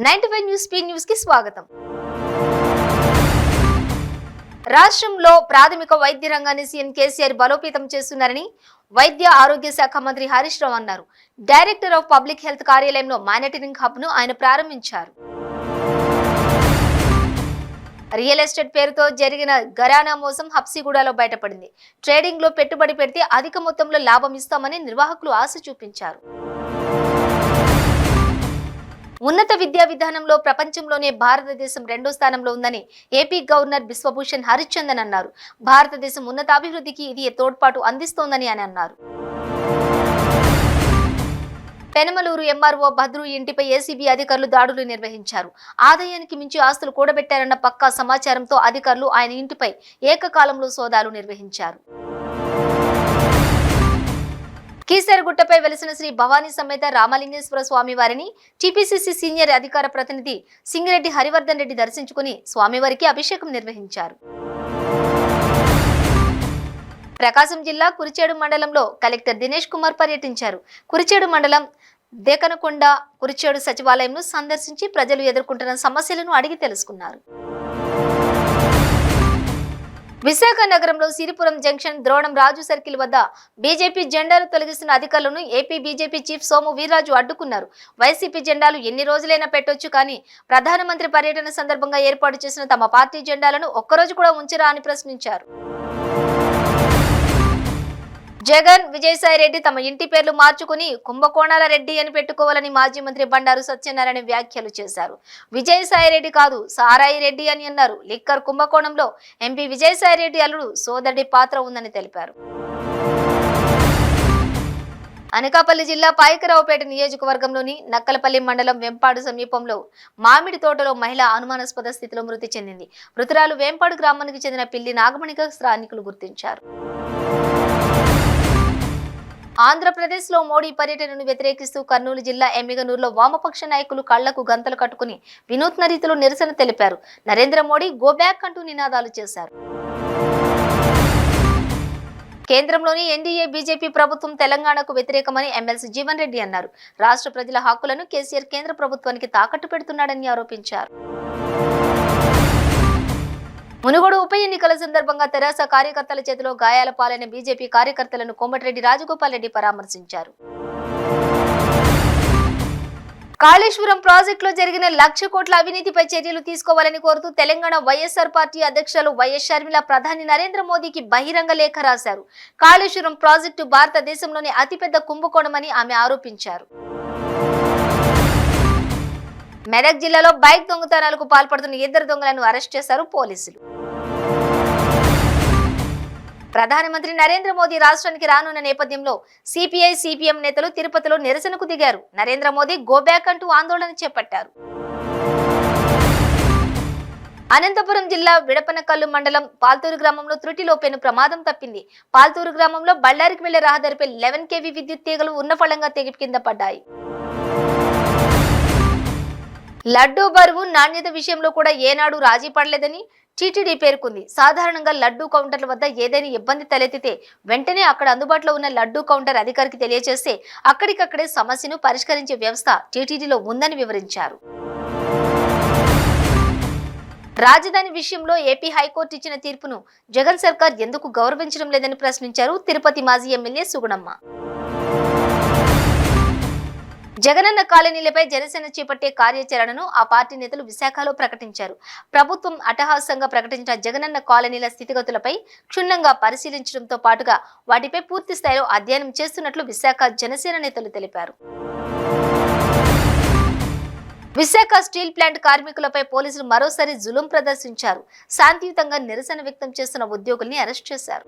95 news speed news కి స్వాగతం. రాష్ట్రంలో ప్రాథమిక వైద్య రంగాన్ని సీఎం కేసీఆర్ బలోపేతం చేస్తున్నారని వైద్య ఆరోగ్య శాఖ మంత్రి హరీష్ రావు అన్నారు. డైరెక్టర్ ఆఫ్ పబ్లిక్ హెల్త్ కార్యాలయంలో మానిటరింగ్ హబ్ ను ఆయన ప్రారంభించారు. రియల్ ఎస్టేట్ పేరుతో జరిగిన ఘరానా మోసం హబ్సిగూడలో బయటపడింది. ట్రేడింగ్ లో పెట్టుబడి పెడితే అధిక మొత్తంలో లాభం ఇస్తామని నిర్వాహకులు ఆశ చూపించారు. ఉన్నత విద్యా విధానంలో ప్రపంచంలోనే భారతదేశం రెండో స్థానంలో ఉందని ఏపీ గవర్నర్ బిశ్వభూషణ్ హరిచందన్ అన్నారు. భారతదేశం ఉన్నతాభివృద్ధికి ఇది తోడ్పాటు అందిస్తోందని ఆయన అన్నారు. పెనమలూరు ఎంఆర్ఓ భద్రు ఇంటిపై ఏసీబీ అధికారులు దాడులు నిర్వహించారు. ఆదాయానికి మించి ఆస్తులు కూడబెట్టారన్న పక్కా సమాచారంతో అధికారులు ఆయన ఇంటిపై ఏకకాలంలో సోదాలు నిర్వహించారు. కీసరగుట్టపై వెలిసిన శ్రీ భవానీ సమేత రామలింగేశ్వర స్వామి వారిని టీపీసీసీ సీనియర్ అధికార ప్రతినిధి సింగిరెడ్డి హరివర్ధన్ రెడ్డి దర్శించుకుని స్వామివారికి అభిషేకం నిర్వహించారు. ప్రకాశం జిల్లా కురిచేడు మండలంలో కలెక్టర్ దినేష్ కుమార్ పర్యటించారు. కురిచేడు మండలం దేకనకొండ కురిచేడు సచివాలయంను సందర్శించి ప్రజలు ఎదుర్కొంటున్న సమస్యలను అడిగి తెలుసుకున్నారు. విశాఖ నగరంలో సిరిపురం జంక్షన్ ద్రోణం రాజు సర్కిల్ వద్ద బీజేపీ జెండాలు తొలగిస్తున్న అధికారులను AP BJP chief Somu Veerraju అడ్డుకున్నారు. వైసీపీ జెండాలు ఎన్ని రోజులైనా పెట్టొచ్చు, కానీ ప్రధానమంత్రి పర్యటన సందర్భంగా ఏర్పాటు చేసిన తమ పార్టీ జెండాలను ఒక్కరోజు కూడా ఉంచరా అని ప్రశ్నించారు. జగన్, విజయసాయి రెడ్డి తమ ఇంటి పేర్లు మార్చుకుని కుంభకోణాల రెడ్డి అని పెట్టుకోవాలని మాజీ మంత్రి బండారు సత్యనారాయణ వ్యాఖ్యలు చేశారు. విజయసాయి రెడ్డి కాదు, సారాయి రెడ్డి అని అన్నారు. లిక్కర్ కుంభకోణంలో ఎంపీ విజయసాయి రెడ్డి అల్లుడు సోదరుడి పాత్ర ఉందని తెలిపారు. అనకాపల్లి జిల్లా పాయకరావుపేట నియోజకవర్గంలోని నక్కలపల్లి మండలం వెంపాడు సమీపంలో మామిడి తోటలో మహిళ అనుమానాస్పద స్థితిలో మృతి చెందింది. మృతురాలు వేంపాడు గ్రామానికి చెందిన పిల్లి నాగమణిగా స్థానికులు గుర్తించారు. ఆంధ్రప్రదేశ్ లో మోడీ పర్యటనను వ్యతిరేకిస్తూ కర్నూలు జిల్లా ఎమ్మిగనూరులో వామపక్ష నాయకులు కళ్లకు గంతలు కట్టుకుని వినూత్న రీతిలో నిరసన తెలిపారు. నరేంద్ర మోడీ గో బ్యాక్ అంటూ నినాదాలు చేశారు. కేంద్రంలోని ఎన్డీఏ బీజేపీ ప్రభుత్వం తెలంగాణకు వ్యతిరేకమని ఎమ్మెల్సీ జీవన్ రెడ్డి అన్నారు. రాష్ట్ర ప్రజల హక్కులను కేసీఆర్ కేంద్ర ప్రభుత్వానికి తాకట్టు పెడుతున్నాడని ఆరోపించారు. మునుగోడు ఉప ఎన్నికల సందర్భంగా తెరాస కార్యకర్తల చేతిలో గాయాల పాలైన బీజేపీ కార్యకర్తలను కోమటిరెడ్డి రాజగోపాల్ రెడ్డి పరామర్శించారు. కాళేశ్వరం ప్రాజెక్టులో జరిగిన 1,00,00,000 కోట్ల అవినీతిపై చర్యలు తీసుకోవాలని కోరుతూ తెలంగాణ వైఎస్ఆర్ పార్టీ అధ్యక్షులు వైఎస్ షర్మిల ప్రధాని నరేంద్ర మోదీకి బహిరంగ లేఖ రాశారు. కాళేశ్వరం ప్రాజెక్టు భారతదేశంలోని అతిపెద్ద కుంభకోణమని ఆమె ఆరోపించారు. మెదక్ జిల్లాలో బైక్ దొంగతనాలకు పాల్పడుతున్న 2 దొంగలను అరెస్ట్ చేశారు పోలీసులు. ప్రధానమంత్రి నరేంద్ర మోదీ రాష్ట్రానికి రానున్న నేపథ్యంలో సిపిఐ సిపిఎం నేతలు తిరుపతిలో నిరసనకు దిగారు. నరేంద్ర మోదీ గో బ్యాక్ అంటూ ఆందోళన చేపట్టారు. అనంతపురం జిల్లా విడపనకల్లు మండలం పాల్తూరు గ్రామంలో త్రుటిలో పెను ప్రమాదం తప్పింది. పాల్తూరు గ్రామంలో బళ్ళారికి వెళ్లే రహదారిపై 11 kV విద్యుత్ తీగలు ఉన్న ఫలంగా తెగి కింద పడ్డాయి. లడ్డూ బరువు నాణ్యత విషయంలో కూడా ఏనాడు రాజీ పడలేదని టీటీడీ పేర్కొంది. సాధారణంగా లడ్డూ కౌంటర్ల వద్ద ఏదైనా ఇబ్బంది తలెత్తితే వెంటనే అక్కడ అందుబాటులో ఉన్న లడ్డూ కౌంటర్ అధికారికి తెలియజేస్తే అక్కడికక్కడే సమస్యను పరిష్కరించే వ్యవస్థ టీటీడీలో ఉందని వివరించారు. రాజధాని విషయంలో ఏపీ హైకోర్టు ఇచ్చిన తీర్పును జగన్ సర్కార్ ఎందుకు గౌరవించడం లేదని ప్రశ్నించారు తిరుపతి మాజీ ఎమ్మెల్యే సుగుణమ్మ. జగనన్న కాలనీలపై జనసేన చేపట్టే కార్యాచరణను ఆ పార్టీ నేతలు విశాఖలో ప్రకటించారు. ప్రభుత్వం అట్టహాసంగా ప్రకటించిన జగనన్న కాలనీల స్థితిగతులపై క్షుణ్ణంగా పరిశీలించడంతో పాటుగా వాటిపై పూర్తి స్థాయిలో అధ్యయనం చేస్తున్నట్లు విశాఖ జనసేన నేతలు తెలిపారు. విశాఖ స్టీల్ ప్లాంట్ కార్మికులపై పోలీసులు మరోసారి జులుం ప్రదర్శించారు. శాంతియుతంగా నిరసన వ్యక్తం చేస్తున్న ఉద్యోగుల్ని అరెస్ట్ చేశారు.